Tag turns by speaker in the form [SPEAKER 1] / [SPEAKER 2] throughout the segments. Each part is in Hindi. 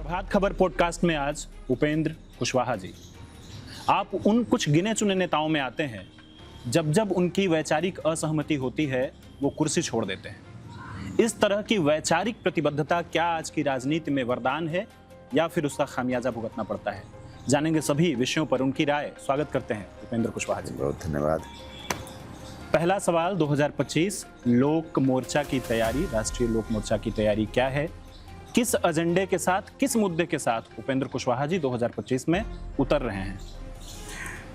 [SPEAKER 1] प्रभात खबर पॉडकास्ट में आज उपेंद्र कुशवाहा जी। आप उन कुछ गिने चुने नेताओं में आते हैं जब जब उनकी वैचारिक असहमति होती है वो कुर्सी छोड़ देते हैं। इस तरह की वैचारिक प्रतिबद्धता क्या आज की राजनीति में वरदान है या फिर उसका खामियाजा भुगतना पड़ता है? जानेंगे सभी विषयों पर उनकी राय। स्वागत करते हैं उपेंद्र कुशवाहा जी।
[SPEAKER 2] बहुत धन्यवाद।
[SPEAKER 1] पहला सवाल, 2025 लोक मोर्चा की तैयारी, राष्ट्रीय लोक मोर्चा की तैयारी क्या है? किस एजेंडे के साथ, किस मुद्दे के साथ उपेंद्र कुशवाहा जी 2025 में उतर रहे हैं?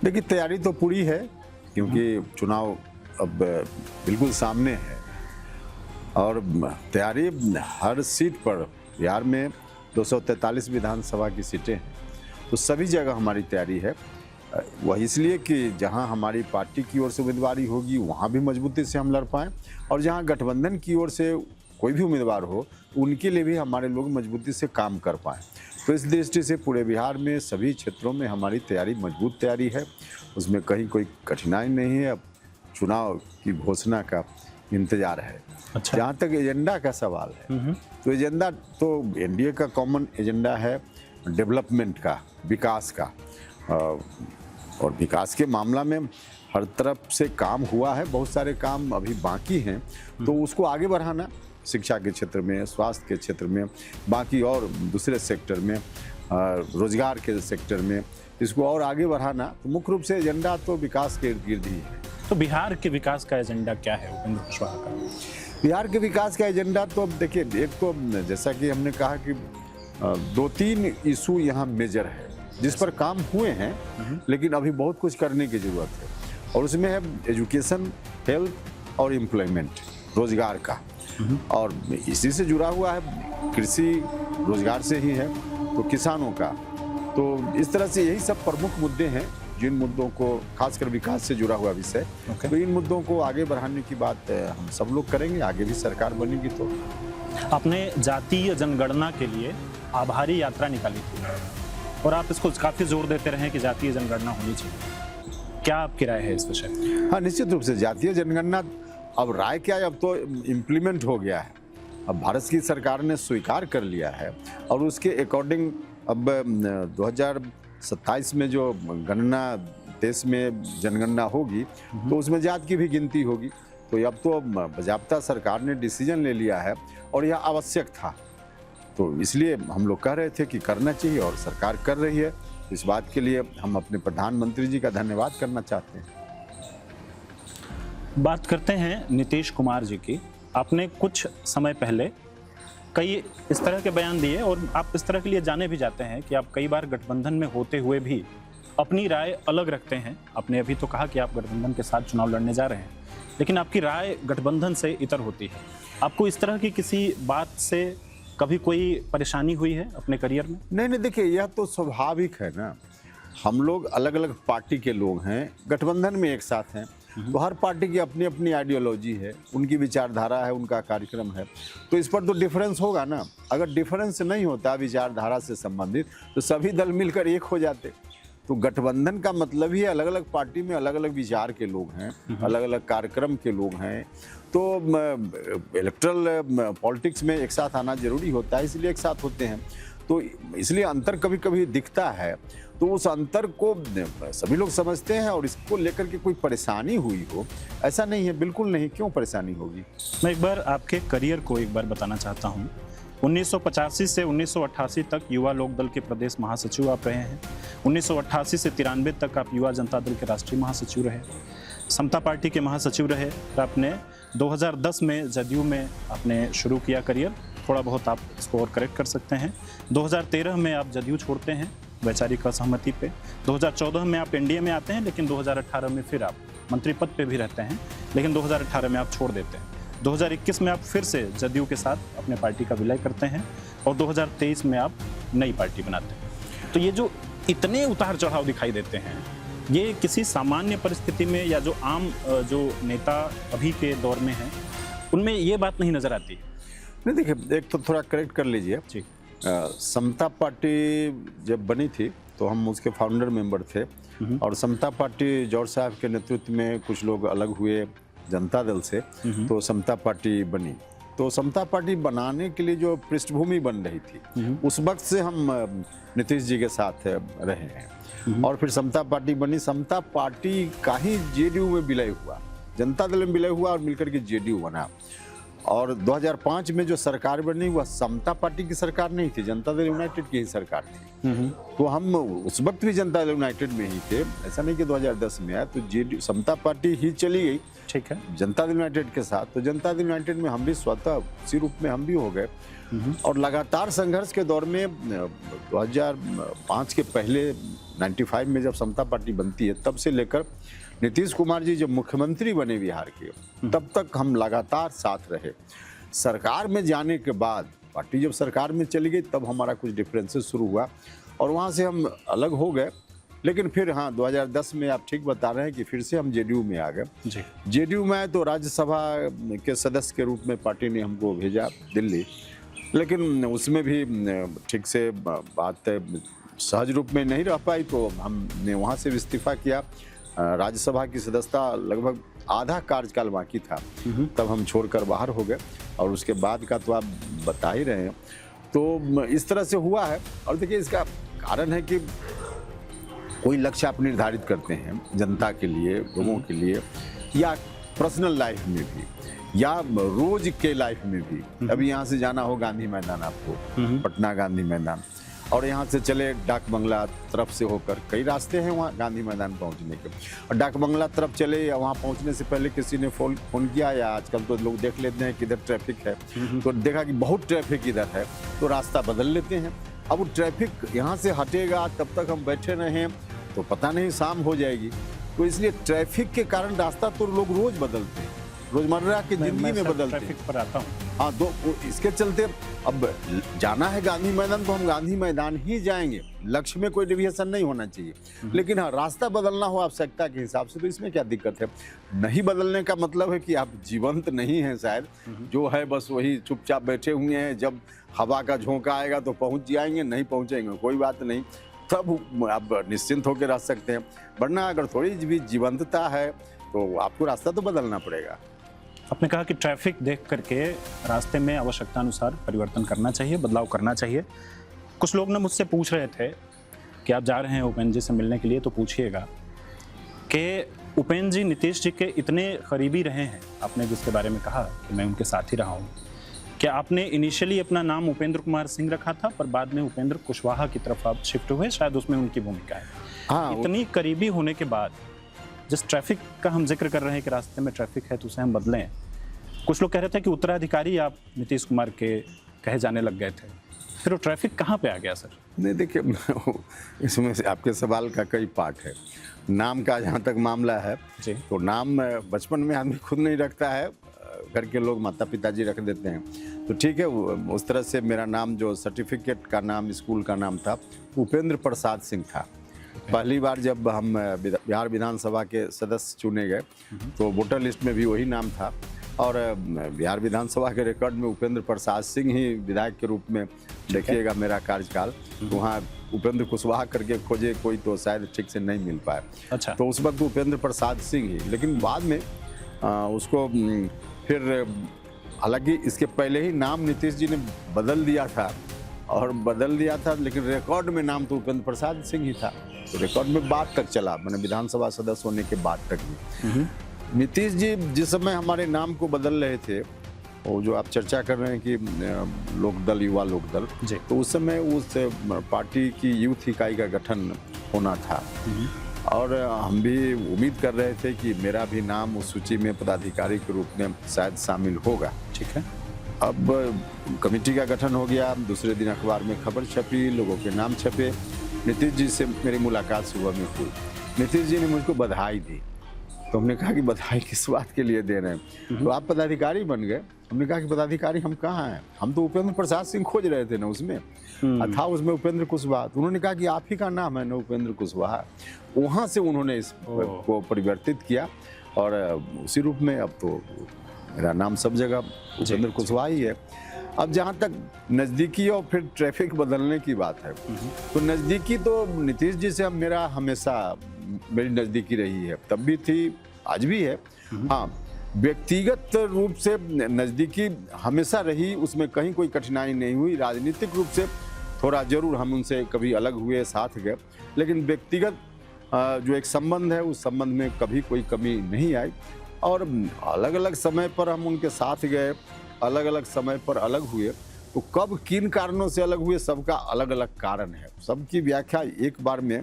[SPEAKER 2] देखिए, तैयारी तो पूरी है क्योंकि चुनाव अब बिल्कुल सामने है और तैयारी हर सीट पर, बिहार में 243 विधानसभा की सीटें हैं तो सभी जगह हमारी तैयारी है। वह इसलिए कि जहां हमारी पार्टी की ओर से उम्मीदवारी होगी वहां भी मजबूती से हम लड़ पाएँ और जहां गठबंधन की ओर से कोई भी उम्मीदवार हो उनके लिए भी हमारे लोग मजबूती से काम कर पाएँ। तो इस दृष्टि से पूरे बिहार में सभी क्षेत्रों में हमारी तैयारी मजबूत तैयारी है, उसमें कहीं कोई कठिनाई नहीं है। अब चुनाव की घोषणा का इंतजार है।
[SPEAKER 1] अच्छा।
[SPEAKER 2] जहाँ तक एजेंडा का सवाल है तो एजेंडा तो एनडीए का कॉमन एजेंडा है डेवलपमेंट का, विकास का। और विकास के मामला में हर तरफ से काम हुआ है, बहुत सारे काम अभी बाकी हैं तो उसको आगे बढ़ाना, शिक्षा के क्षेत्र में, स्वास्थ्य के क्षेत्र में, बाकी और दूसरे सेक्टर में, रोजगार के सेक्टर में इसको और आगे बढ़ाना। तो मुख्य रूप से एजेंडा तो विकास के इर्द गिर्द ही है।
[SPEAKER 1] तो बिहार के विकास का एजेंडा क्या है उपेंद्र कुशवाहा का?
[SPEAKER 2] बिहार के विकास का एजेंडा तो देखिए, एक तो जैसा कि हमने कहा कि 2-3 इशू यहाँ मेजर है जिस पर काम हुए हैं लेकिन अभी बहुत कुछ करने की जरूरत है और उसमें है एजुकेशन, हेल्थ और एम्प्लॉयमेंट, रोजगार का। और इसी से जुड़ा हुआ है कृषि, रोजगार से ही है तो किसानों का। तो इस तरह से यही सब प्रमुख मुद्दे हैं जिन मुद्दों को, खासकर विकास से जुड़ा हुआ विषय। तो इन मुद्दों को आगे बढ़ाने की बात हम सब लोग करेंगे, आगे भी सरकार बनेगी। तो
[SPEAKER 1] आपने जातीय जनगणना के लिए आभारी यात्रा निकाली थी और आप इसको काफी जोर देते रहे कि जातीय जनगणना होनी चाहिए। क्या आपकी राय है इस विषय में?
[SPEAKER 2] हाँ, निश्चित रूप से जातीय जनगणना, अब राय क्या है, अब तो इम्प्लीमेंट हो गया है। अब भारत की सरकार ने स्वीकार कर लिया है और उसके अकॉर्डिंग अब 2027 में जो गणना, देश में जनगणना होगी तो उसमें जात की भी गिनती होगी। तो अब तो बाज़ाब्ता सरकार ने डिसीजन ले लिया है और यह आवश्यक था। तो इसलिए हम लोग कह रहे थे कि करना चाहिए और सरकार कर रही है। इस बात के लिए हम अपने प्रधानमंत्री जी का धन्यवाद करना चाहते हैं।
[SPEAKER 1] बात करते हैं नीतीश कुमार जी की। आपने कुछ समय पहले कई इस तरह के बयान दिए और आप इस तरह के लिए जाने भी जाते हैं कि आप कई बार गठबंधन में होते हुए भी अपनी राय अलग रखते हैं। आपने अभी तो कहा कि आप गठबंधन के साथ चुनाव लड़ने जा रहे हैं, लेकिन आपकी राय गठबंधन से इतर होती है। आपको इस तरह की किसी बात से कभी कोई परेशानी हुई है अपने करियर में?
[SPEAKER 2] नहीं, देखिए, यह तो स्वाभाविक है ना। हम लोग अलग अलग पार्टी के लोग हैं, गठबंधन में एक साथ हैं तो हर पार्टी की अपनी अपनी आइडियोलॉजी है, उनकी विचारधारा है, उनका कार्यक्रम है। तो इस पर तो डिफरेंस होगा ना। अगर डिफरेंस नहीं होता विचारधारा से संबंधित तो सभी दल मिलकर एक हो जाते। तो गठबंधन का मतलब ही अलग अलग पार्टी में अलग अलग विचार के लोग हैं, अलग अलग कार्यक्रम के लोग हैं। तो इलेक्ट्रल पॉलिटिक्स में एक साथ आना जरूरी होता है, इसलिए एक साथ होते हैं। तो इसलिए अंतर कभी कभी दिखता है तो उस अंतर को सभी लोग समझते हैं और इसको लेकर के कोई परेशानी हुई हो ऐसा नहीं है, बिल्कुल नहीं। क्यों परेशानी होगी?
[SPEAKER 1] मैं एक बार आपके करियर को एक बार बताना चाहता हूँ। 1985 से 1988 तक युवा लोक दल के प्रदेश महासचिव आप रहे हैं। 1988 से 93 तक आप युवा जनता दल के राष्ट्रीय महासचिव रहे, समता पार्टी के महासचिव रहे और आपने 2010 में जदयू में आपने शुरू किया करियर। थोड़ा बहुत आप इसको और करेक्ट कर सकते हैं। 2013 में आप जदयू छोड़ते हैं वैचारिक असहमति पे। 2014 में आप एनडीए में आते हैं, लेकिन 2018 में फिर आप मंत्री पद पे भी रहते हैं, लेकिन 2018 में आप छोड़ देते हैं। 2021 में आप फिर से जदयू के साथ अपने पार्टी का विलय करते हैं और 2023 में आप नई पार्टी बनाते हैं। तो ये जो इतने उतार चढ़ाव दिखाई देते हैं, ये किसी सामान्य परिस्थिति में या जो आम जो नेता अभी के दौर में हैं उनमें ये बात नहीं नजर आती?
[SPEAKER 2] नहीं, देखिए, एक तो थोड़ा करेक्ट कर लीजिए।
[SPEAKER 1] जी।
[SPEAKER 2] समता पार्टी जब बनी थी तो हम उसके फाउंडर मेंबर थे और समता पार्टी जॉर्ज साहब के नेतृत्व में कुछ लोग अलग हुए जनता दल से तो समता पार्टी बनी। तो समता पार्टी बनाने के लिए जो पृष्ठभूमि बन रही थी उस वक्त से हम नीतीश जी के साथ रहे हैं। और फिर समता पार्टी बनी, समता पार्टी का ही जेडीयू में विलय हुआ, जनता दल में विलय हुआ और मिलकर के जेडीयू बना। और 2005 में जो सरकार बनी वह समता पार्टी की सरकार नहीं थी, जनता दल यूनाइटेड की ही सरकार थी। तो हम उस वक्त भी जनता दल यूनाइटेड में ही थे, ऐसा नहीं कि 2010 में आया। तो जेडीयू समता पार्टी ही चली गई, ठीक है, जनता दल यूनाइटेड के साथ। तो जनता दल यूनाइटेड में हम भी स्वतः उसी रूप में हम भी हो गए। और लगातार संघर्ष के दौर में 2005 के पहले 95 में जब समता पार्टी बनती है तब से लेकर नीतीश कुमार जी जब मुख्यमंत्री बने बिहार के, तब तक हम लगातार साथ रहे। सरकार में जाने के बाद पार्टी जब सरकार में चली गई तब हमारा कुछ डिफरेंसेस शुरू हुआ और वहाँ से हम अलग हो गए। लेकिन फिर हाँ 2010 में आप ठीक बता रहे हैं कि फिर से हम जेडीयू में आ गए। जेडीयू में आए तो राज्यसभा के सदस्य के रूप में पार्टी ने हमको भेजा दिल्ली, लेकिन उसमें भी ठीक से बात सहज रूप में नहीं रह पाई, तो हमने वहाँ से इस्तीफा किया। राज्यसभा की सदस्यता लगभग आधा कार्यकाल बाकी था, तब हम छोड़कर बाहर हो गए। और उसके बाद का तो आप बता ही रहे हैं। तो इस तरह से हुआ है। और देखिए इसका कारण है कि कोई लक्ष्य आप निर्धारित करते हैं जनता के लिए, लोगों के लिए, या पर्सनल लाइफ में भी या रोज के लाइफ में भी। अभी यहाँ से जाना हो गांधी मैदान आपको, पटना गांधी मैदान, और यहाँ से चले डाक बंगला तरफ से होकर, कई रास्ते हैं वहाँ गांधी मैदान पहुँचने के। और डाक बंगला तरफ चले या वहाँ पहुँचने से पहले किसी ने फोन किया, या आजकल तो लोग देख लेते हैं कि इधर ट्रैफिक है, तो देखा कि बहुत ट्रैफिक इधर है तो रास्ता बदल लेते हैं। अब वो ट्रैफिक यहाँ से हटेगा तब तक हम बैठे रहें तो पता नहीं शाम हो जाएगी। तो इसलिए ट्रैफिक के कारण रास्ता तो लोग रोज बदलते हैं, रोजमर्रा की जिंदगी में बदलते हैं।
[SPEAKER 1] ट्रैफिक पर आता हूँ।
[SPEAKER 2] हाँ, तो इसके चलते अब जाना है गांधी मैदान तो हम गांधी मैदान ही जाएंगे, लक्ष्य में कोई डिविएशन नहीं होना चाहिए। लेकिन हाँ, रास्ता बदलना हो आवश्यकता के हिसाब से तो इसमें क्या दिक्कत है। नहीं बदलने का मतलब है कि आप जीवंत नहीं हैं, शायद जो है बस वही चुपचाप बैठे हुए हैं। जब हवा का झोंका आएगा तो पहुंच जाएंगे, नहीं पहुंचेंगे कोई बात नहीं, तब आप निश्चिंत होकर रह सकते हैं। वरना अगर थोड़ी भी जीवंतता है तो आपको रास्ता तो बदलना पड़ेगा।
[SPEAKER 1] आपने कहा कि ट्रैफिक देख करके रास्ते में आवश्यकता अनुसार परिवर्तन करना चाहिए, बदलाव करना चाहिए। कुछ लोग ना मुझसे पूछ रहे थे कि आप जा रहे हैं उपेंद्र जी से मिलने के लिए, तो पूछिएगा कि उपेंद्र जी नीतीश जी के इतने करीबी रहे हैं, आपने जिसके बारे में कहा कि मैं उनके साथ ही रहा हूँ, क्या आपने इनिशियली अपना नाम उपेंद्र कुमार सिंह रखा था पर बाद में उपेंद्र कुशवाहा की तरफ आप शिफ्ट हुए, शायद उसमें उनकी भूमिका है। हाँ, इतनी करीबी होने के बाद जिस ट्रैफिक का हम जिक्र कर रहे हैं कि रास्ते में ट्रैफिक है तो उसे हम बदलें, कुछ लोग कह रहे थे कि उत्तराधिकारी आप नीतीश कुमार के कहे जाने लग गए थे, फिर वो ट्रैफिक कहाँ पे आ गया सर?
[SPEAKER 2] नहीं देखिए, इसमें से आपके सवाल का कई पार्ट है। नाम का जहाँ तक मामला है जी, तो नाम बचपन में आदमी खुद नहीं रखता है, घर के लोग माता पिताजी रख देते हैं। तो ठीक है, उस तरह से मेरा नाम जो सर्टिफिकेट का नाम स्कूल का नाम था उपेंद्र प्रसाद सिंह था। पहली बार जब हम बिहार विधानसभा के सदस्य चुने गए तो वोटर लिस्ट में भी वही नाम था, और बिहार विधानसभा के रिकॉर्ड में उपेंद्र प्रसाद सिंह ही विधायक के रूप में देखिएगा मेरा कार्यकाल। वहाँ उपेंद्र कुशवाहा करके खोजे कोई तो शायद ठीक से नहीं मिल पाया। अच्छा, तो उस वक्त उपेंद्र प्रसाद सिंह ही, लेकिन बाद में उसको फिर, हालांकि इसके पहले ही नाम नीतीश जी ने बदल दिया था, और बदल दिया था लेकिन रिकॉर्ड में नाम तो उपेंद्र प्रसाद सिंह ही था। तो रिकॉर्ड में बाद तक चला, मैंने विधानसभा सदस्य होने के बाद तक भी। नीतीश जी जिस समय हमारे नाम को बदल रहे थे, वो जो आप चर्चा कर रहे हैं कि लोकदल, युवा लोकदल, तो उस समय उस पार्टी की यूथ इकाई का गठन होना था, और हम भी उम्मीद कर रहे थे कि मेरा भी नाम उस सूची में पदाधिकारी के रूप में शायद शामिल होगा। ठीक है, अब कमेटी का गठन हो गया, दूसरे दिन अखबार में खबर छपी, लोगों के नाम छपे। नीतीश जी से मेरी मुलाकात सुबह में हुई, नीतीश जी ने मुझको बधाई दी। तो हमने कहा कि बधाई किस बात के लिए दे रहे हैं, तो आप पदाधिकारी बन गए। हमने कहा कि पदाधिकारी हम कहाँ हैं, हम तो उपेंद्र प्रसाद सिंह खोज रहे थे ना, उसमें था उसमें उपेंद्र कुशवाहा। तो उन्होंने कहा कि आप ही का नाम है ना उपेंद्र कुशवाहा। वहाँ से उन्होंने इसको परिवर्तित किया, और उसी रूप में अब तो मेरा नाम सब जगह उपेंद्र कुशवाहा ही है। अब जहाँ तक नज़दीकी और फिर ट्रैफिक बदलने की बात है, तो नज़दीकी तो नीतीश जी से मेरा हमेशा मेरी नज़दीकी रही है, तब भी थी, आज भी है। हाँ, व्यक्तिगत रूप से नज़दीकी हमेशा रही, उसमें कहीं कोई कठिनाई नहीं हुई। राजनीतिक रूप से थोड़ा जरूर हम उनसे कभी अलग हुए, साथ गए, लेकिन व्यक्तिगत जो एक संबंध है उस संबंध में कभी कोई कमी नहीं आई। और अलग अलग समय पर हम उनके साथ गए, अलग अलग समय पर अलग हुए, तो कब किन कारणों से अलग हुए सबका अलग अलग कारण है। सबकी व्याख्या एक बार में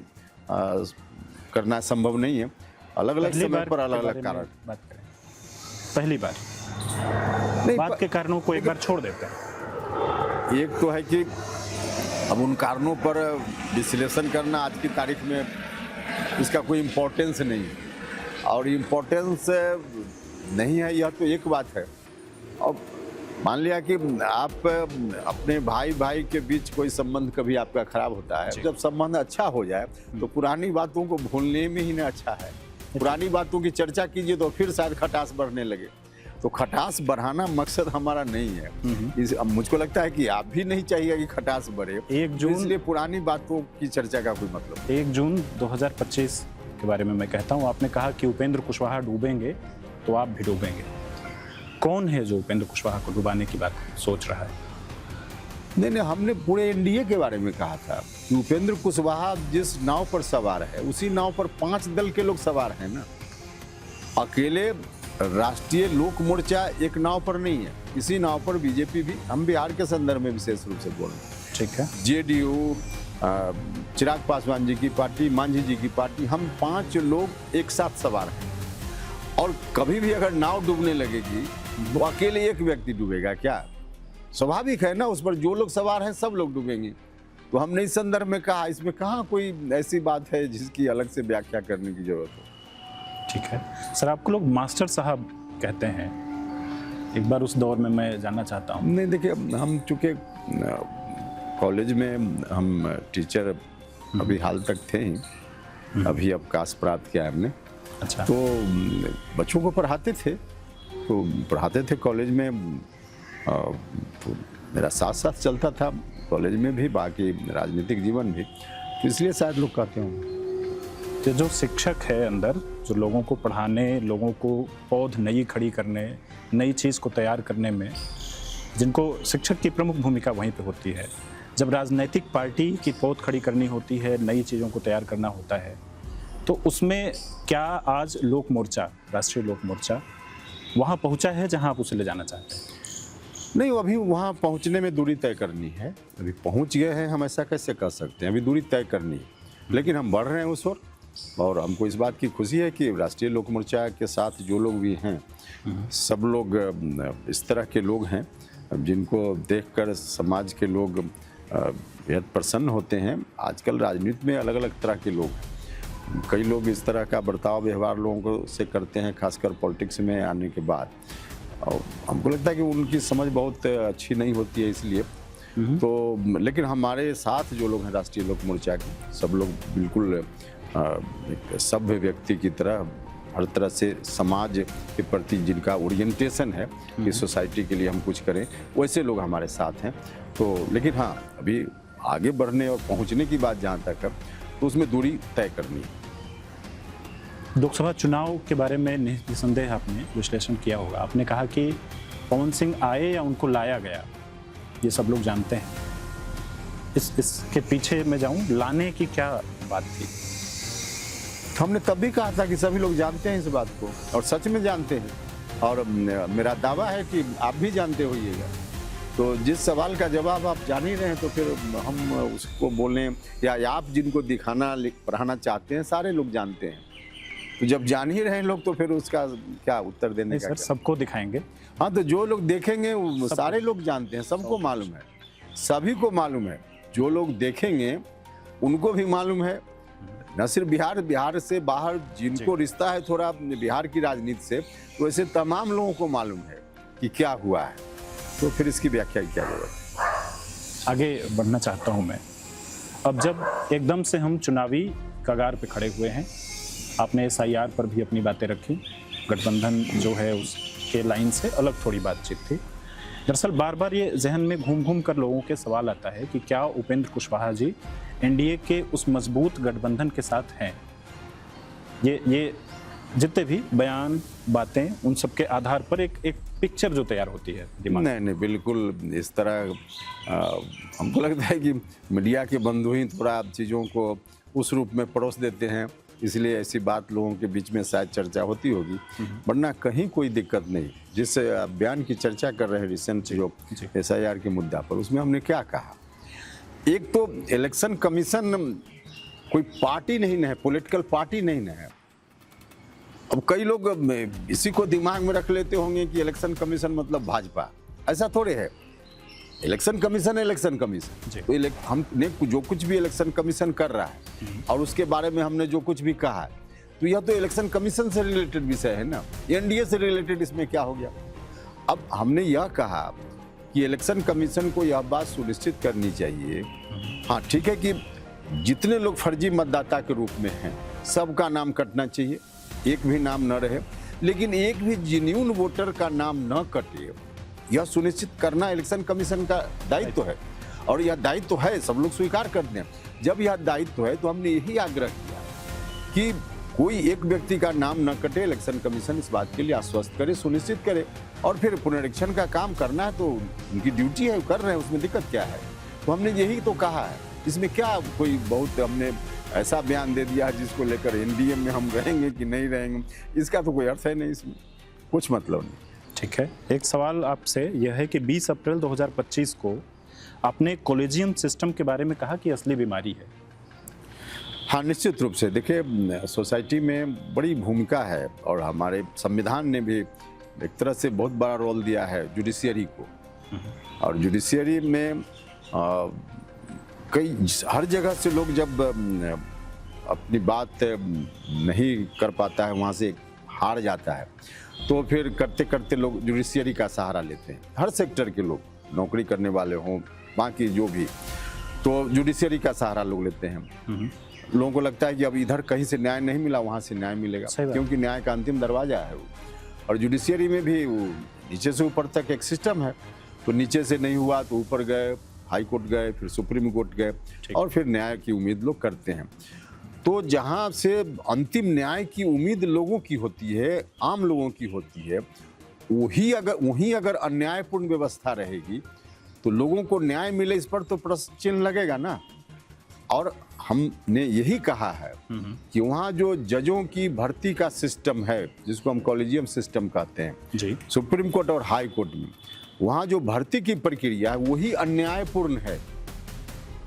[SPEAKER 2] करना संभव नहीं है। अलग अलग समय पर अलग अलग कारण।
[SPEAKER 1] बात करें पहली बार
[SPEAKER 2] नहीं,
[SPEAKER 1] बात के कारणों को एक बार छोड़ देते हैं।
[SPEAKER 2] एक तो है कि अब उन कारणों पर विश्लेषण करना आज की तारीख में इसका कोई इम्पोर्टेंस नहीं है, और इम्पोर्टेंस नहीं है यह तो एक बात है। अब मान लिया कि आप अपने भाई भाई के बीच कोई संबंध कभी आपका खराब होता है, जब संबंध अच्छा हो जाए तो पुरानी बातों को भूलने में ही ना अच्छा है। पुरानी बातों की चर्चा कीजिए तो फिर शायद खटास बढ़ने लगे। तो खटास बढ़ाना मकसद हमारा नहीं है। अब मुझको लगता है कि आप भी नहीं चाहिए कि खटास बढ़े।
[SPEAKER 1] 1 जून
[SPEAKER 2] इसलिए पुरानी बातों की चर्चा का कोई मतलब।
[SPEAKER 1] 1 जून 2025 के बारे में मैं कहता हूं, आपने कहा कि उपेंद्र कुशवाहा डूबेंगे तो आप भी डूबेंगे। कौन है जो उपेंद्र कुशवाहा को डुबाने की बात सोच रहा है?
[SPEAKER 2] नहीं, हमने पूरे एनडीए के बारे में कहा था कि उपेंद्र कुशवाहा जिस नाव पर सवार है उसी नाव पर 5 दल के लोग सवार हैं ना। अकेले राष्ट्रीय लोक मोर्चा एक नाव पर नहीं है, इसी नाव पर बीजेपी भी, हम बिहार के संदर्भ में विशेष रूप से बोल रहे हैं।
[SPEAKER 1] ठीक है।
[SPEAKER 2] जेडीयू, चिराग पासवान जी की पार्टी, मांझी जी की पार्टी, हम 5 लोग एक साथ सवार हैं। और कभी भी अगर नाव डूबने लगेगी तो अकेले एक व्यक्ति डूबेगा क्या? स्वाभाविक है ना, उस पर जो लोग सवार हैं सब लोग डूबेंगे। तो हमने इस संदर्भ में कहा, इसमें कहाँ कोई ऐसी बात है जिसकी अलग से व्याख्या करने की जरूरत हो।
[SPEAKER 1] ठीक है सर, आपको लोग मास्टर साहब कहते हैं, एक बार उस दौर में मैं जानना चाहता हूँ।
[SPEAKER 2] नहीं देखिए, हम चूँकि कॉलेज में हम टीचर अभी हाल तक थे ही, अभी अवकाश प्राप्त किया हमने।
[SPEAKER 1] अच्छा।
[SPEAKER 2] तो बच्चों को पढ़ाते थे कॉलेज में। तो मेरा साथ साथ चलता था कॉलेज में भी, बाकी राजनीतिक जीवन भी, तो इसलिए शायद लोग कहते होंगे।
[SPEAKER 1] तो जो शिक्षक है अंदर, जो लोगों को पढ़ाने, लोगों को पौध नई खड़ी करने, नई चीज़ को तैयार करने में, जिनको शिक्षक की प्रमुख भूमिका वहीं पे होती है, जब राजनीतिक पार्टी की पौध खड़ी करनी होती है, नई चीज़ों को तैयार करना होता है, तो उसमें क्या आज लोक मोर्चा, राष्ट्रीय लोक मोर्चा वहाँ पहुँचा है जहाँ आप उसे ले जाना चाहते हैं?
[SPEAKER 2] नहीं, अभी वहाँ पहुँचने में दूरी तय करनी है। अभी पहुँच गए हैं हम, ऐसा कैसे कर सकते हैं? अभी दूरी तय करनी है, लेकिन हम बढ़ रहे हैं उस ओर। और हमको इस बात की खुशी है कि राष्ट्रीय लोक मोर्चा के साथ जो लोग भी हैं, सब लोग इस तरह के लोग हैं जिनको देखकर समाज के लोग बेहद प्रसन्न होते हैं। आजकल राजनीति में अलग अलग तरह के लोग हैं। कई लोग इस तरह का बर्ताव व्यवहार लोगों से करते हैं, खासकर पॉलिटिक्स में आने के बाद, और हमको लगता है कि उनकी समझ बहुत अच्छी नहीं होती है, इसलिए तो। लेकिन हमारे साथ जो लोग हैं राष्ट्रीय लोक मोर्चा के, सब लोग बिल्कुल एक सभ्य व्यक्ति की तरह, हर तरह से समाज के प्रति जिनका ओरिएंटेशन है कि सोसाइटी के लिए हम कुछ करें, वैसे लोग हमारे साथ हैं। तो लेकिन हाँ, अभी आगे बढ़ने और पहुंचने की बात जहाँ तक है, तो उसमें दूरी तय करनी है।
[SPEAKER 1] लोकसभा चुनाव के बारे में निसंदेह आपने विश्लेषण किया होगा। आपने कहा कि पवन सिंह आए या उनको लाया गया, ये सब लोग जानते हैं। इसके पीछे मैं जाऊं, लाने की क्या बात थी?
[SPEAKER 2] हमने तब भी कहा था कि सभी लोग जानते हैं इस बात को, और सच में जानते हैं, और मेरा दावा है कि आप भी जानते होइएगा। तो जिस सवाल का जवाब आप जान ही रहे हैं, तो फिर हम उसको बोलें, या आप जिनको दिखाना पढ़ाना चाहते हैं, सारे लोग जानते हैं। तो जब जान ही रहे लोग, तो फिर उसका क्या उत्तर देने का?
[SPEAKER 1] सर, सबको दिखाएंगे।
[SPEAKER 2] हाँ, तो जो लोग देखेंगे वो सारे लोग जानते हैं, सबको मालूम है, सभी को मालूम है। जो लोग देखेंगे उनको भी मालूम है, न सिर्फ बिहार से बाहर जिनको रिश्ता है थोड़ा बिहार की राजनीति से, तो ऐसे तमाम लोगों को मालूम है कि क्या हुआ है। तो फिर इसकी व्याख्या की क्या जरूरत?
[SPEAKER 1] आगे बढ़ना चाहता हूं मैं। अब जब एकदम से हम चुनावी कगार पे खड़े हुए हैं, आपने SIR पर भी अपनी बातें रखी, गठबंधन जो है उसके लाइन से अलग थोड़ी बातचीत थी। दरअसल बार बार ये जहन में घूम घूम कर लोगों के सवाल आता है कि क्या उपेंद्र कुशवाहा जी एनडीए के उस मजबूत गठबंधन के साथ हैं? ये जितने भी बयान बातें उन सब के आधार पर एक पिक्चर जो तैयार होती है दिमाग में।
[SPEAKER 2] नहीं बिल्कुल इस तरह हमको लगता है कि मीडिया के बंधु ही थोड़ा चीज़ों को उस रूप में परोस देते हैं, इसलिए ऐसी बात लोगों के बीच में शायद चर्चा होती होगी, वरना कहीं कोई दिक्कत नहीं। जिस बयान की चर्चा कर रहे हैं रिसेंट जो SIR के मुद्दा पर, उसमें हमने क्या कहा, एक तो इलेक्शन कमीशन कोई पार्टी नहीं है, पॉलिटिकल पार्टी नहीं है। अब कई लोग इसी को दिमाग में रख लेते होंगे कि इलेक्शन कमीशन मतलब भाजपा, ऐसा थोड़े है। इलेक्शन कमीशन है इलेक्शन कमीशन, तो हमने जो कुछ भी इलेक्शन कमीशन कर रहा है और उसके बारे में हमने जो कुछ भी कहा है, तो यह तो इलेक्शन कमीशन से रिलेटेड विषय है ना, NDA से रिलेटेड इसमें क्या हो गया। अब हमने यह कहा कि इलेक्शन कमीशन को यह बात सुनिश्चित करनी चाहिए, हाँ ठीक है, कि जितने लोग फर्जी मतदाता के रूप में हैं सबका नाम कटना चाहिए, एक भी नाम न रहे, लेकिन एक भी जेन्युइन वोटर का नाम न कटे, यह सुनिश्चित करना इलेक्शन कमीशन का दायित्व है। और यह दायित्व है, सब लोग स्वीकार करते हैं। जब यह दायित्व है तो हमने यही आग्रह किया कि कोई एक व्यक्ति का नाम न कटे, इलेक्शन कमीशन इस बात के लिए आश्वस्त करे, सुनिश्चित करे, और फिर पुनरीक्षण का काम करना है तो उनकी ड्यूटी है, कर रहे हैं, उसमें दिक्कत क्या है। तो हमने यही तो कहा है, इसमें क्या कोई बहुत हमने ऐसा बयान दे दिया जिसको लेकर NDA में हम रहेंगे कि नहीं रहेंगे, इसका तो कोई अर्थ है नहीं, इसमें कुछ मतलब नहीं।
[SPEAKER 1] ठीक है, एक सवाल आपसे यह है कि 20 अप्रैल 2025 को आपने कॉलेजियम सिस्टम के बारे में कहा कि असली बीमारी है।
[SPEAKER 2] हाँ निश्चित रूप से, देखिए सोसाइटी में बड़ी भूमिका है और हमारे संविधान ने भी एक तरह से बहुत बड़ा रोल दिया है जुडिशियरी को, और जुडिशियरी में हर जगह से लोग जब अपनी बात नहीं कर पाता है, वहाँ से हार जाता है, तो फिर करते करते लोग जुडिशियरी का सहारा लेते हैं। हर सेक्टर के लोग, नौकरी करने वाले हों, बाकी जो भी, तो जुडिशियरी का सहारा लोग लेते हैं। लोगों को लगता है कि अब इधर कहीं से न्याय नहीं मिला, वहाँ से न्याय मिलेगा, क्योंकि न्याय का अंतिम दरवाजा है वो। और जुडिशियरी में भी वो नीचे से ऊपर तक एक सिस्टम है, तो नीचे से नहीं हुआ तो ऊपर गए, हाई कोर्ट गए, फिर सुप्रीम कोर्ट गए, और फिर न्याय की उम्मीद लोग करते हैं। तो जहाँ से अंतिम न्याय की उम्मीद लोगों की होती है, आम लोगों की होती है, वहीं अगर अन्यायपूर्ण व्यवस्था रहेगी तो लोगों को न्याय मिले, इस पर तो प्रश्न चिन्ह लगेगा ना। और हमने यही कहा है कि वहाँ जो जजों की भर्ती का सिस्टम है, जिसको हम कॉलेजियम सिस्टम कहते हैं
[SPEAKER 1] जी,
[SPEAKER 2] सुप्रीम कोर्ट और हाई कोर्ट में, वहाँ जो भर्ती की प्रक्रिया है वही अन्यायपूर्ण है।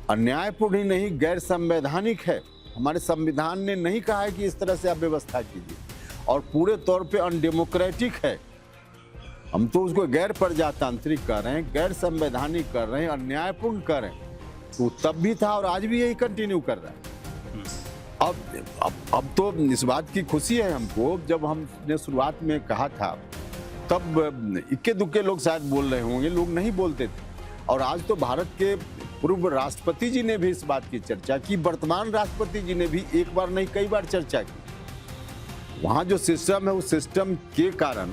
[SPEAKER 2] अन्यायपूर्ण ही नहीं, गैर संवैधानिक है। हमारे संविधान ने नहीं कहा है कि इस तरह से आप व्यवस्था कीजिए, और पूरे तौर पे अनडेमोक्रेटिक है। हम तो उसको गैर प्रजातांत्रिक कर रहे हैं, गैर संवैधानिक कर रहे हैं, अन्यायपूर्ण कर रहे हैं। तो तब भी था और आज भी यही कंटिन्यू कर रहा है। अब तो इस बात की खुशी है हमको, जब हमने शुरुआत में कहा था तब इक्के दुक्के लोग शायद बोल रहे होंगे, लोग नहीं बोलते थे। और आज तो भारत के पूर्व राष्ट्रपति जी ने भी इस बात की चर्चा की, वर्तमान राष्ट्रपति जी ने भी एक बार नहीं कई बार चर्चा की। वहाँ जो सिस्टम है उस सिस्टम के कारण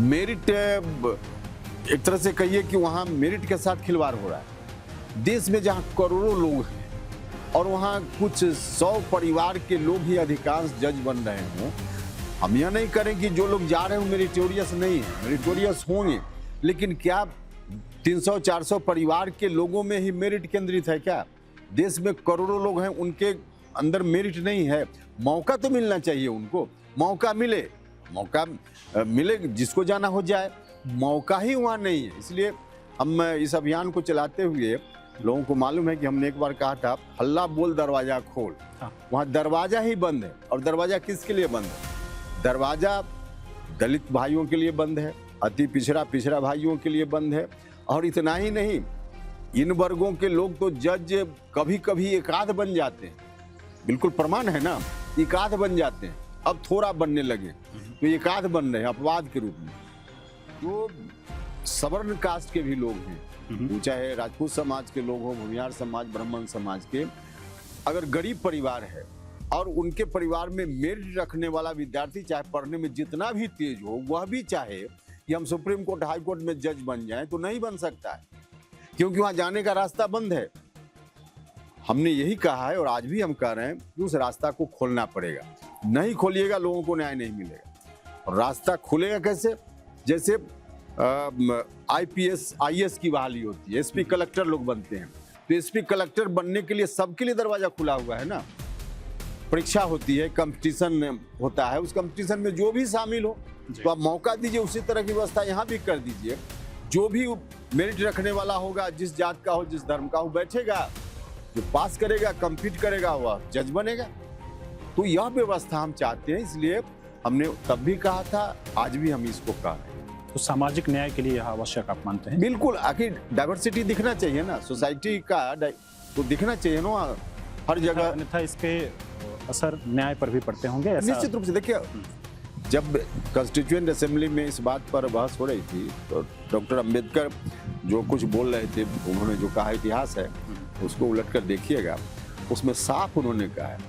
[SPEAKER 2] मेरिट, एक तरह से कहिए कि वहाँ मेरिट के साथ खिलवाड़ हो रहा है। देश में जहाँ करोड़ों लोग हैं और वहाँ कुछ 100 परिवार के लोग ही अधिकांश जज बन रहे हों, हम यह नहीं करें कि जो लोग जा रहे हैं मेरिटोरियस नहीं है, मेरिटोरियस होंगे, लेकिन क्या 300-400 परिवार के लोगों में ही मेरिट केंद्रित है क्या? देश में करोड़ों लोग हैं, उनके अंदर मेरिट नहीं है। मौका तो मिलना चाहिए उनको, मौका मिले, जिसको जाना हो जाए, मौका ही वहाँ नहीं है। इसलिए हम इस अभियान को चलाते हुए, लोगों को मालूम है कि हमने एक बार कहा था हल्ला बोल दरवाजा खोल, वहाँ दरवाजा ही बंद है। और दरवाजा किसके लिए बंद है? दरवाजा दलित भाइयों के लिए बंद है, अति पिछड़ा भाइयों के लिए बंद है। और इतना ही नहीं, इन वर्गों के लोग तो जज कभी कभी एकाध बन जाते हैं, बिल्कुल प्रमाण है ना, एकाध बन जाते हैं। अब थोड़ा बनने लगे तो एकाध बन रहे हैं अपवाद के रूप में। तो सवर्ण कास्ट के भी लोग हैं, चाहे राजपूत समाज के लोग हो, भूमिहार समाज, ब्राह्मण समाज के, अगर गरीब परिवार है और उनके परिवार में मेरिट रखने वाला विद्यार्थी चाहे पढ़ने में जितना भी तेज हो, वह भी चाहे कि हम सुप्रीम कोर्ट, हाई कोर्ट में जज बन जाएं, तो नहीं बन सकता है, क्योंकि वहां जाने का रास्ता बंद है। हमने यही कहा है और आज भी हम कह रहे हैं कि उस रास्ता को खोलना पड़ेगा। नहीं खोलिएगा लोगों को न्याय नहीं मिलेगा। और रास्ता खुलेगा कैसे? जैसे आईपीएस आईएएस की बहाली होती है, एसपी कलेक्टर लोग बनते हैं, तो एसपी कलेक्टर बनने के लिए सबके लिए दरवाजा खुला हुआ है ना। परीक्षा होती है, कंपटीशन होता है, उस कंपटीशन में जो भी शामिल हो तो आप मौका दीजिए। उसी तरह की व्यवस्था यहाँ भी कर दीजिए। जो भी मेरिट रखने वाला होगा, जिस जात का हो, जिस धर्म का हो, बैठेगा, जो पास करेगा, कम्पीट करेगा, वह जज बनेगा। तो यह व्यवस्था हम चाहते हैं, इसलिए हमने तब भी कहा था, आज भी हम इसको कह रहे हैं।
[SPEAKER 1] तो सामाजिक न्याय के लिए यह आवश्यक आप मानते हैं?
[SPEAKER 2] बिल्कुल, आखिर डाइवर्सिटी दिखना चाहिए ना, सोसाइटी का तो दिखना चाहिए ना हर जगह।
[SPEAKER 1] अन्यथा इसके असर न्याय पर भी पड़ते होंगे ऐसा?
[SPEAKER 2] निश्चित रूप से। देखिए, जब कॉन्स्टिट्यूएंट असेंबली में इस बात पर बहस हो रही थी तो डॉक्टर अंबेडकर जो कुछ बोल रहे थे, उन्होंने जो कहा इतिहास है उसको उलट कर देखिएगा, उसमें साफ उन्होंने कहा है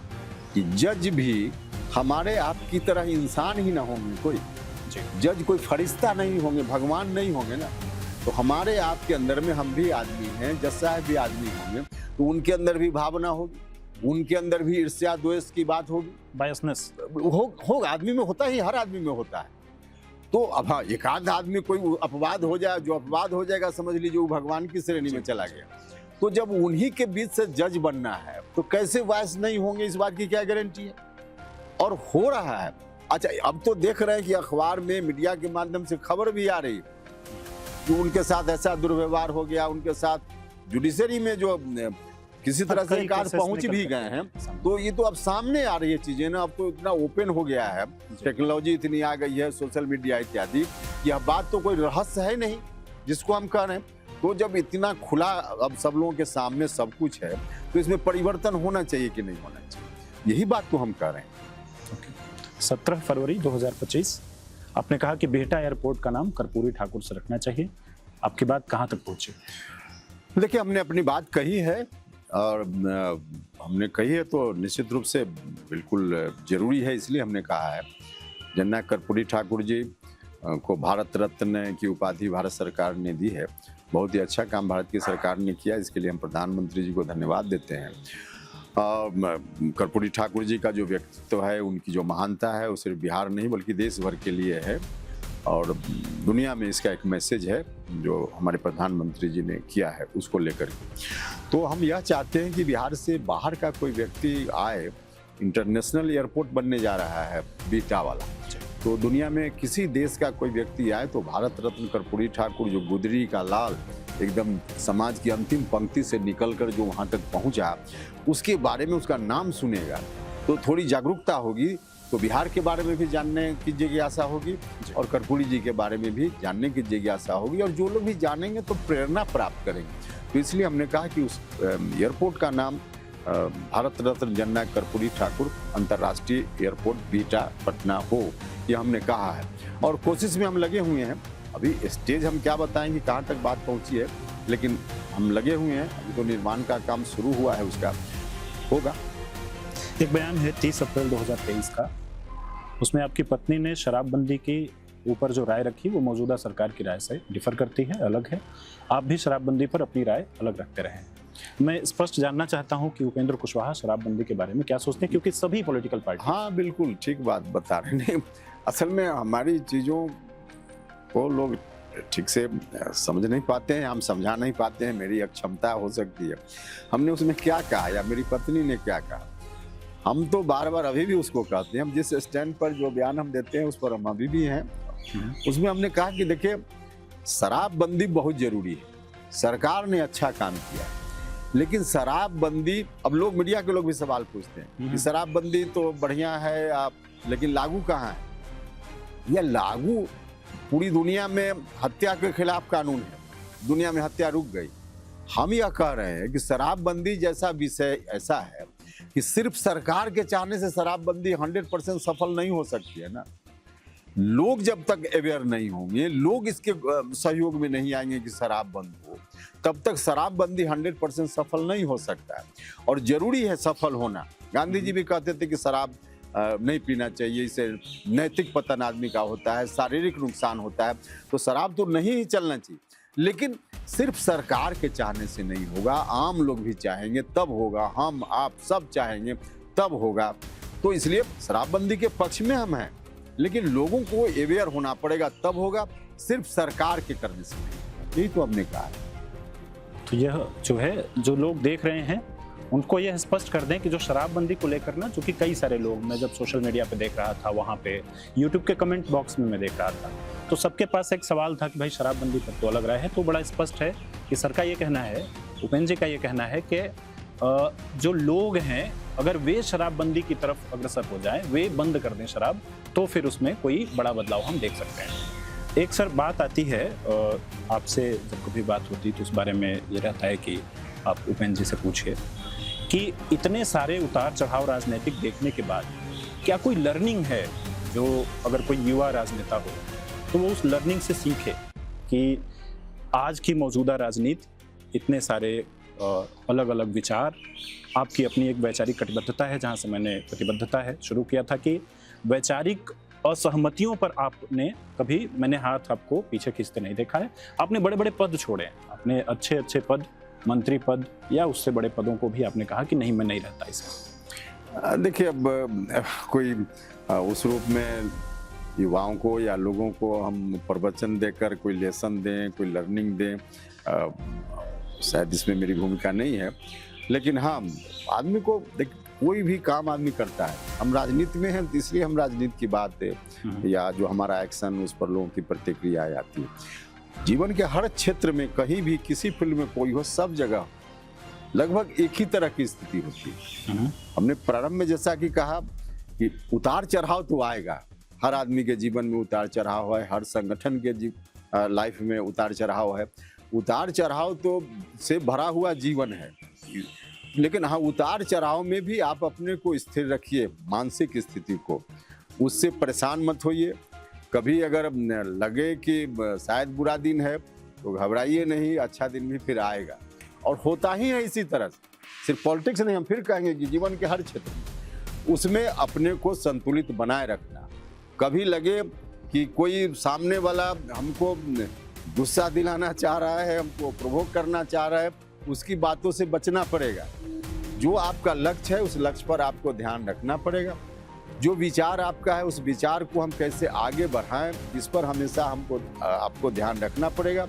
[SPEAKER 2] कि जज भी हमारे आपकी तरह इंसान ही ना होंगे, कोई जज कोई फरिश्ता नहीं होंगे, भगवान नहीं होंगे ना। तो हमारे आपके अंदर में हम भी आदमी हैं, जज साहब भी आदमी होंगे, तो उनके अंदर भी भावना होगी, उनके अंदर भी ईर्ष्या द्वेष की बात होगी,
[SPEAKER 1] बायसनेस
[SPEAKER 2] होगा। आदमी में होता ही, हर आदमी में होता है। तो अब हाँ, एक आध आदमी कोई अपवाद हो जाए, जो अपवाद हो जाएगा समझ लीजिए वो भगवान की श्रेणी में चला गया। तो जब उन्हीं के बीच से जज बनना है तो कैसे वायस नहीं होंगे, इस बात की क्या गारंटी है? और हो रहा है। अच्छा, अब तो देख रहे हैं कि अखबार में, मीडिया के माध्यम से खबर भी आ रही है कि उनके साथ ऐसा दुर्व्यवहार हो गया, उनके साथ जुडिशरी में जो किसी तरह से एक आध पहुंच भी गए हैं। तो ये तो अब सामने आ रही है चीजें ना, अब तो इतना ओपन हो गया है, टेक्नोलॉजी इतनी आ गई है, सोशल मीडिया इत्यादि, यह बात तो कोई रहस्य है नहीं जिसको हम कह रहे हैं। तो जब इतना खुला अब सब लोगों के सामने सब कुछ है, तो इसमें परिवर्तन होना चाहिए कि नहीं होना चाहिए, यही बात तो हम कह रहे हैं।
[SPEAKER 1] 17 फरवरी 2025 आपने कहा कि बिहटा एयरपोर्ट का नाम कर्पूरी ठाकुर से रखना चाहिए। आपकी बात कहां तक पहुंची?
[SPEAKER 2] देखिए, हमने अपनी बात कही है, और हमने कही है तो निश्चित रूप से बिल्कुल जरूरी है, इसलिए हमने कहा है। जननायक कर्पूरी ठाकुर जी को भारत रत्न की उपाधि भारत सरकार ने दी है। बहुत ही अच्छा काम भारत की सरकार ने किया, इसके लिए हम प्रधानमंत्री जी को धन्यवाद देते हैं। कर्पूरी ठाकुर जी का जो व्यक्तित्व है, उनकी जो महानता है, वो सिर्फ बिहार नहीं बल्कि देश भर के लिए है, और दुनिया में इसका एक मैसेज है जो हमारे प्रधानमंत्री जी ने किया है, उसको लेकर के। तो हम यह चाहते हैं कि बिहार से बाहर का कोई व्यक्ति आए, इंटरनेशनल एयरपोर्ट बनने जा रहा है बिहटा वाला, तो दुनिया में किसी देश का कोई व्यक्ति आए तो भारत रत्न कर्पूरी ठाकुर, जो गुदरी का लाल, एकदम समाज की अंतिम पंक्ति से निकलकर जो वहाँ तक पहुँचा, उसके बारे में उसका नाम सुनेगा तो थोड़ी जागरूकता होगी, तो बिहार के बारे में भी जानने की जिज्ञासा होगी और कर्पूरी जी के बारे में भी जानने की जिज्ञासा होगी, और जो लोग भी जानेंगे तो प्रेरणा प्राप्त करेंगे। तो इसलिए हमने कहा कि उस एयरपोर्ट का नाम भारत रत्न जननायक कर्पूरी ठाकुर अंतर्राष्ट्रीय एयरपोर्ट बिहटा पटना हो, ये हमने कहा है, और कोशिश में हम लगे हुए हैं। अभी स्टेज हम क्या बताएंगे, कहाँ तक बात पहुँची है, लेकिन हम लगे हुए हैं। अभी तो निर्माण का काम शुरू हुआ है, उसका होगा।
[SPEAKER 1] एक बयान है 30 अप्रैल 2023 का, उसमें आपकी पत्नी ने शराबबंदी के ऊपर जो राय रखी वो मौजूदा सरकार की राय से डिफर करती है, अलग है। आप भी शराबबंदी पर अपनी राय अलग रखते रहे। मैं स्पष्ट जानना चाहता हूं कि उपेंद्र कुशवाहा शराबबंदी के बारे में क्या सोचते हैं, क्योंकि सभी पॉलिटिकल पार्टी।
[SPEAKER 2] हाँ, बिल्कुल ठीक बात बता रहे हैं। असल में हमारी चीज़ों को लोग ठीक से समझ नहीं पाते हैं, हम समझा नहीं पाते हैं। मेरी अक्षमता हो सकती है, हमने उसमें क्या कहा या मेरी पत्नी ने क्या कहा, हम तो बार बार अभी भी उसको कहते हैं। हम जिस स्टैंड पर जो बयान हम देते हैं उस पर हम अभी भी हैं। उसमें हमने कहा कि देखिए, शराबबंदी बहुत जरूरी है, सरकार ने अच्छा काम किया, लेकिन शराबबंदी, अब लोग, मीडिया के लोग भी सवाल पूछते हैं कि शराबबंदी तो बढ़िया है आप, लेकिन लागू कहाँ है? यह लागू पूरी दुनिया में हत्या के खिलाफ कानून है, दुनिया में हत्या रुक गई। हम यह कह रहे हैं कि शराबबंदी जैसा विषय ऐसा है कि सिर्फ सरकार के चाहने से शराबबंदी 100% सफल नहीं हो सकती है ना। लोग जब तक अवेयर नहीं होंगे, लोग इसके सहयोग में नहीं आएंगे कि शराब बंद हो, तब तक शराबबंदी 100% सफल नहीं हो सकता है। और जरूरी है सफल होना। गांधी जी भी कहते थे कि शराब नहीं पीना चाहिए, इससे नैतिक पतन आदमी का होता है, शारीरिक नुकसान होता है। तो शराब तो नहीं ही चलना चाहिए, लेकिन सिर्फ सरकार के चाहने से नहीं होगा, आम लोग भी चाहेंगे तब होगा, हम आप सब चाहेंगे तब होगा। तो इसलिए शराबबंदी के पक्ष में हम हैं, लेकिन लोगों को अवेयर होना पड़ेगा, तब होगा, सिर्फ सरकार के करने से नहीं। यही तो हमने कहा है।
[SPEAKER 1] तो यह जो है, जो लोग देख रहे हैं उनको यह स्पष्ट कर दें कि जो शराबबंदी को लेकर ना, जो कि कई सारे लोग, मैं जब सोशल मीडिया पे देख रहा था, वहाँ पे यूट्यूब के कमेंट बॉक्स में मैं देख रहा था, तो सबके पास एक सवाल था कि भाई शराबबंदी पर तो अलग राय है। तो बड़ा स्पष्ट है कि सर का ये कहना है, उपेंद्र जी का ये कहना है कि जो लोग हैं अगर वे शराबबंदी की तरफ अग्रसर हो जाएं, वे बंद कर दें शराब, तो फिर उसमें कोई बड़ा बदलाव हम देख सकते हैं। एक सर बात आती है, आपसे जब कभी बात होती तो उस बारे में ये रहता है कि आप उपेंद्र जी से पूछिए कि इतने सारे उतार चढ़ाव राजनीतिक देखने के बाद क्या कोई लर्निंग है जो अगर कोई युवा राजनेता हो तो वो उस लर्निंग से सीखे कि आज की मौजूदा राजनीति, इतने सारे अलग अलग विचार, आपकी अपनी एक वैचारिक कटिबद्धता है, जहाँ से मैंने प्रतिबद्धता है शुरू किया था कि वैचारिक असहमतियों पर आपने कभी, मैंने हाथ आपको पीछे खींचते नहीं देखा है। आपने बड़े बड़े पद छोड़े हैं, आपने अच्छे अच्छे पद, मंत्री पद या उससे बड़े पदों को भी आपने कहा कि नहीं, मैं नहीं रहता इसमें।
[SPEAKER 2] देखिए, अब कोई उस रूप में युवाओं को या लोगों को हम प्रवचन देकर कोई लेसन दें, कोई लर्निंग दें, शायद इसमें मेरी भूमिका नहीं है। लेकिन हाँ, आदमी को देख, कोई भी काम आदमी करता है, हम राजनीति में हैं तो इसलिए हम राजनीति की बात या जो हमारा एक्शन, उस पर लोगों की प्रतिक्रिया आती है। जीवन के हर क्षेत्र में, कहीं भी, किसी फील्ड में कोई हो, सब जगह लगभग एक ही तरह की स्थिति होती है। हमने प्रारंभ में जैसा कि कहा कि उतार चढ़ाव तो आएगा, हर आदमी के जीवन में उतार चढ़ाव है, हर संगठन के लाइफ में उतार चढ़ाव है। उतार चढ़ाव तो से भरा हुआ जीवन है, लेकिन हाँ, उतार चढ़ाव में भी आप अपने को स्थिर रखिए, मानसिक स्थिति को, उससे परेशान मत होइए। कभी अगर लगे कि शायद बुरा दिन है तो घबराइए नहीं, अच्छा दिन भी फिर आएगा, और होता ही है इसी तरह से। सिर्फ पॉलिटिक्स नहीं, हम फिर कहेंगे कि जीवन के हर क्षेत्र में उसमें अपने को संतुलित बनाए रखना। कभी लगे कि कोई सामने वाला हमको गुस्सा दिलाना चाह रहा है, हमको प्रोवोक करना चाह रहा है, उसकी बातों से बचना पड़ेगा। जो आपका लक्ष्य है, उस लक्ष्य पर आपको ध्यान रखना पड़ेगा। जो विचार आपका है, उस विचार को हम कैसे आगे बढ़ाएं, इस पर हमेशा आपको ध्यान रखना पड़ेगा।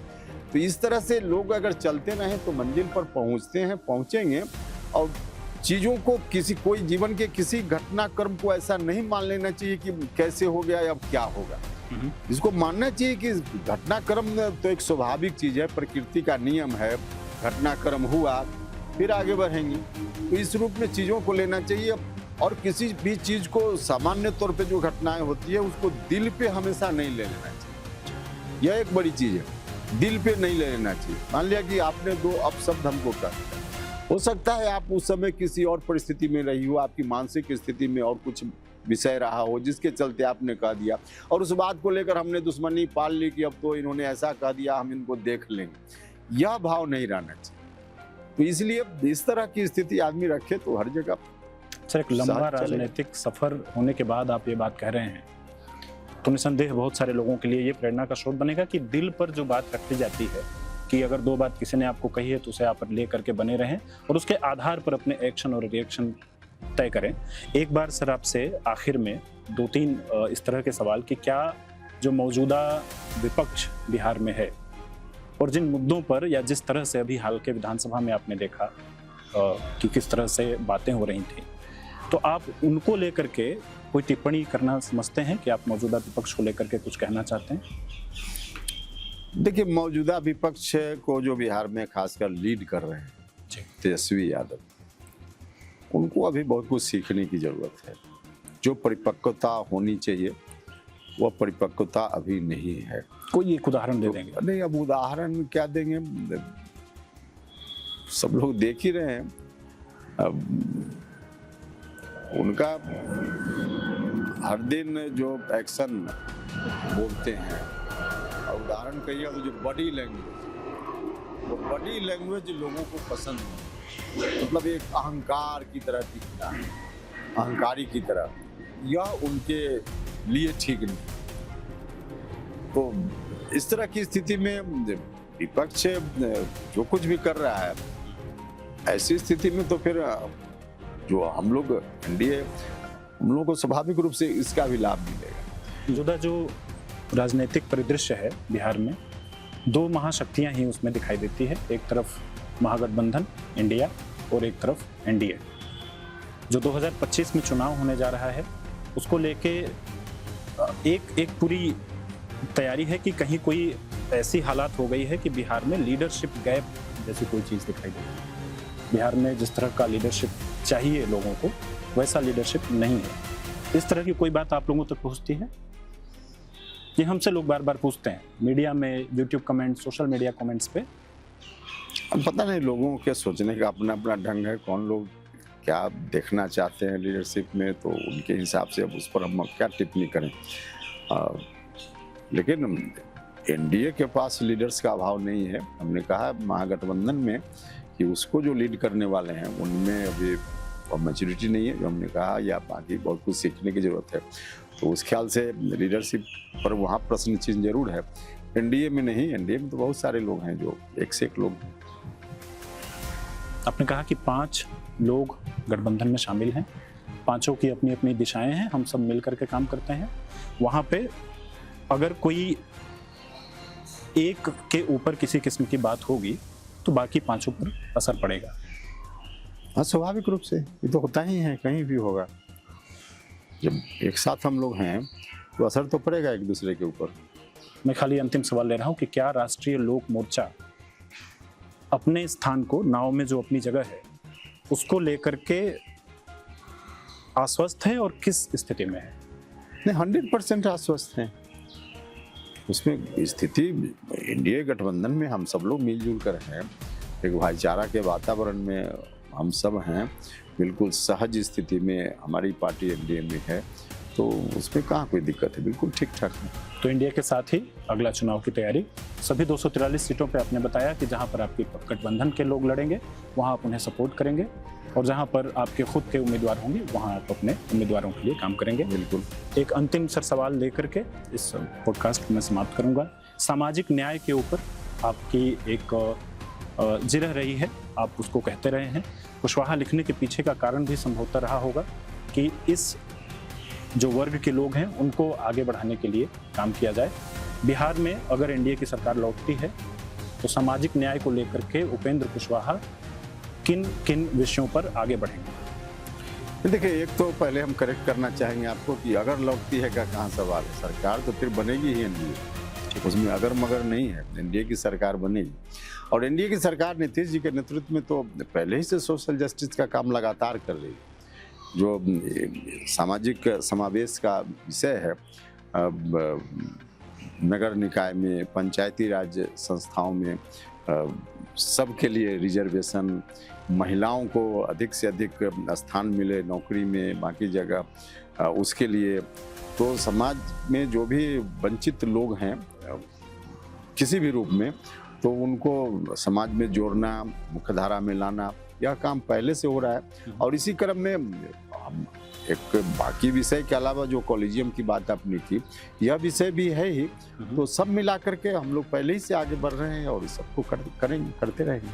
[SPEAKER 2] तो इस तरह से लोग अगर चलते रहें तो मंजिल पर पहुंचेंगे। और चीज़ों को कोई जीवन के किसी घटनाक्रम को ऐसा नहीं मान लेना चाहिए कि कैसे हो गया, अब क्या होगा। इसको मानना चाहिए कि घटनाक्रम तो एक स्वाभाविक चीज़ है, प्रकृति का नियम है, घटनाक्रम हुआ फिर आगे बढ़ेंगे। तो इस रूप में चीज़ों को लेना चाहिए, और किसी भी चीज़ को सामान्य तौर पे जो घटनाएं होती है उसको दिल पे हमेशा नहीं ले लेना चाहिए। यह एक बड़ी चीज़ है, दिल पे नहीं ले लेना चाहिए। मान लिया कि आपने दो अपशब्द हमको कहा, हो सकता है आप उस समय किसी और परिस्थिति में रही हो, आपकी मानसिक स्थिति में और कुछ विषय रहा हो जिसके चलते आपने कह दिया, और उस बात को लेकर हमने दुश्मनी पाल ली कि अब तो इन्होंने ऐसा कह दिया, हम इनको देख लेंगे। यह भाव नहीं रहना चाहिए। तो इसलिए इस तरह की स्थिति आदमी रखे तो हर जगह।
[SPEAKER 1] सर, एक लंबा राजनीतिक सफर होने के बाद आप ये बात कह रहे हैं तो निसंदेह बहुत सारे लोगों के लिए ये प्रेरणा का स्रोत बनेगा कि दिल पर जो बात रखी जाती है, कि अगर दो बात किसी ने आपको कही है तो उसे आप ले करके बने रहें और उसके आधार पर अपने एक्शन और रिएक्शन तय करें। एक बार सर आपसे आखिर में 2-3 इस तरह के सवाल कि क्या जो मौजूदा विपक्ष बिहार में है और जिन मुद्दों पर, या जिस तरह से अभी हाल के विधानसभा में आपने देखा कि किस तरह से बातें हो रही थी, तो आप उनको लेकर के कोई टिप्पणी करना समझते हैं कि आप मौजूदा विपक्ष को लेकर के कुछ कहना चाहते हैं?
[SPEAKER 2] देखिए, मौजूदा विपक्ष को जो बिहार में खासकर लीड कर रहे हैं तेजस्वी यादव, उनको अभी बहुत कुछ सीखने की जरूरत है। जो परिपक्वता होनी चाहिए वह परिपक्वता अभी नहीं है।
[SPEAKER 1] कोई एक उदाहरण दे देंगे?
[SPEAKER 2] नहीं, अब उदाहरण क्या देंगे, सब लोग देख ही रहे हैं। अब उनका हर दिन जो एक्शन बोलते हैं, और उदाहरण कहिए तो जो बॉडी लैंग्वेज, वो बॉडी लैंग्वेज लोगों को पसंद नहीं। मतलब एक अहंकार की तरह दिखना, अहंकारी की तरह, यह उनके लिए ठीक नहीं। तो इस तरह की स्थिति में विपक्ष जो कुछ भी कर रहा है, ऐसी स्थिति में तो फिर जो हम लोग एनडीए हम लोगों को स्वाभाविक रूप से इसका भी लाभ मिलेगा।
[SPEAKER 1] मौजूदा जो राजनीतिक परिदृश्य है बिहार में, दो महाशक्तियां ही उसमें दिखाई देती है। एक तरफ महागठबंधन इंडिया और एक तरफ एनडीए। जो 2025 में चुनाव होने जा रहा है उसको लेके एक पूरी तैयारी है कि कहीं कोई ऐसी हालात हो गई है कि बिहार में लीडरशिप गैप जैसी कोई चीज़ दिखाई दे रही है। बिहार में जिस तरह का लीडरशिप चाहिए लोगों को, वैसा लीडरशिप नहीं है। इस तरह की कोई बात आप लोगों तक पहुंचती है? ये हमसे लोग बार बार पूछते हैं, मीडिया में, YouTube comment, social media comments पे।
[SPEAKER 2] अब पता नहीं लोगों के सोचने का अपना अपना ढंग है, कौन लोग क्या देखना चाहते हैं लीडरशिप में, तो उनके हिसाब से अब उस पर हम क्या टिप्पणी करें। लेकिन एनडीए के पास लीडर्स का अभाव नहीं है। हमने कहा महागठबंधन में कि उसको जो लीड करने वाले हैं उनमें अभी मैच्योरिटी नहीं है, जो हमने कहा, या बाकी बहुत कुछ सीखने की जरूरत है। तो उस ख्याल से लीडरशिप पर वहाँ प्रश्न चिन्ह जरूर है। एनडीए में नहीं, एनडीए में तो बहुत सारे लोग हैं जो एक से एक लोग हैं।
[SPEAKER 1] आपने कहा कि 5 लोग गठबंधन में शामिल हैं, पांचों की अपनी अपनी दिशाएं हैं, हम सब मिलकर के काम करते हैं। वहाँ पे अगर कोई एक के ऊपर किसी किस्म की बात होगी तो बाकी पांचों पर असर पड़ेगा।
[SPEAKER 2] हाँ, स्वाभाविक रूप से ये तो होता ही है, कहीं भी होगा। जब एक साथ हम लोग हैं तो असर तो पड़ेगा एक दूसरे के ऊपर।
[SPEAKER 1] मैं खाली अंतिम सवाल ले रहा हूँ कि क्या राष्ट्रीय लोक मोर्चा अपने स्थान को, नाव में जो अपनी जगह है, उसको लेकर के आश्वस्त है और किस स्थिति में है?
[SPEAKER 2] नहीं, 100% आश्वस्त हैं। उसमें स्थिति एनडीए गठबंधन में हम सब लोग मिलजुल कर हैं, एक भाईचारा के वातावरण में हम सब हैं, बिल्कुल सहज स्थिति में हमारी पार्टी एनडीए में है, तो उसमें कहाँ कोई दिक्कत है, बिल्कुल ठीक ठाक है।
[SPEAKER 1] तो इंडिया के साथ ही अगला चुनाव की तैयारी, सभी 243 सीटों पे आपने बताया कि जहां पर आपकी गठबंधन के लोग लड़ेंगे वहां आप उन्हें सपोर्ट करेंगे, और जहां पर आपके खुद के उम्मीदवार होंगे वहां आप अपने उम्मीदवारों के लिए काम करेंगे।
[SPEAKER 2] बिल्कुल।
[SPEAKER 1] एक अंतिम सवाल लेकर के इस पॉडकास्ट में समाप्त करूंगा। सामाजिक न्याय के ऊपर आपकी एक जिरह रही है, आप उसको कहते रहे हैं। कुशवाहा लिखने के पीछे का कारण भी संभवतः रहा होगा कि इस जो वर्ग के लोग हैं उनको आगे बढ़ाने के लिए काम किया जाए। बिहार में अगर एनडीए की सरकार लौटती है तो सामाजिक न्याय को लेकर के उपेंद्र कुशवाहा किन किन विषयों पर आगे बढ़ेंगे?
[SPEAKER 2] देखिए, एक तो पहले हम करेक्ट करना चाहेंगे आपको कि अगर लौटती है का कहाँ सवाल है। सरकार तो फिर बनेगी ही एनडीए, उसमें अगर मगर नहीं है, एनडीए की सरकार बनेगी। और एनडीए की सरकार नीतीश जी के नेतृत्व में तो पहले ही से सोशल जस्टिस का काम लगातार कर रही है। जो सामाजिक समावेश का विषय है, नगर निकाय में, पंचायती राज संस्थाओं में सबके लिए रिजर्वेशन, महिलाओं को अधिक से अधिक स्थान मिले नौकरी में, बाकी जगह उसके लिए, तो समाज में जो भी वंचित लोग हैं किसी भी रूप में, तो उनको समाज में जोड़ना, मुख्यधारा में लाना, यह काम पहले से हो रहा है। और इसी क्रम में एक बाकी विषय के अलावा जो कॉलेजियम की बात आपने की, यह विषय भी है ही, तो सब मिला करके हम लोग पहले ही से आगे बढ़ रहे हैं और सबको करते रहेंगे।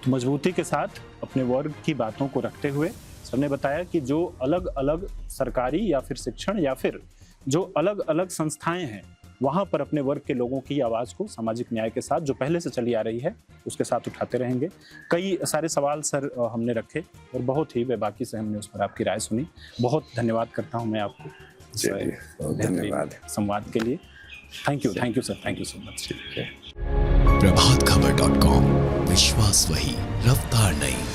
[SPEAKER 1] तो मजबूती के साथ अपने वर्ग की बातों को रखते हुए सर ने बताया कि जो अलग अलग सरकारी या फिर शिक्षण या फिर जो अलग अलग संस्थाएं हैं वहां पर अपने वर्ग के लोगों की आवाज को सामाजिक न्याय के साथ जो पहले से चली आ रही है उसके साथ उठाते रहेंगे। कई सारे सवाल सर हमने रखे और बहुत ही बेबाकी से हमने उस पर आपकी राय सुनी। बहुत धन्यवाद करता हूं मैं आपको
[SPEAKER 2] धन्यवाद
[SPEAKER 1] संवाद के लिए। Thank you sir, thank you so much.
[SPEAKER 3] प्रभातखबर.com, विश्वास वही, रफ्तार नहीं।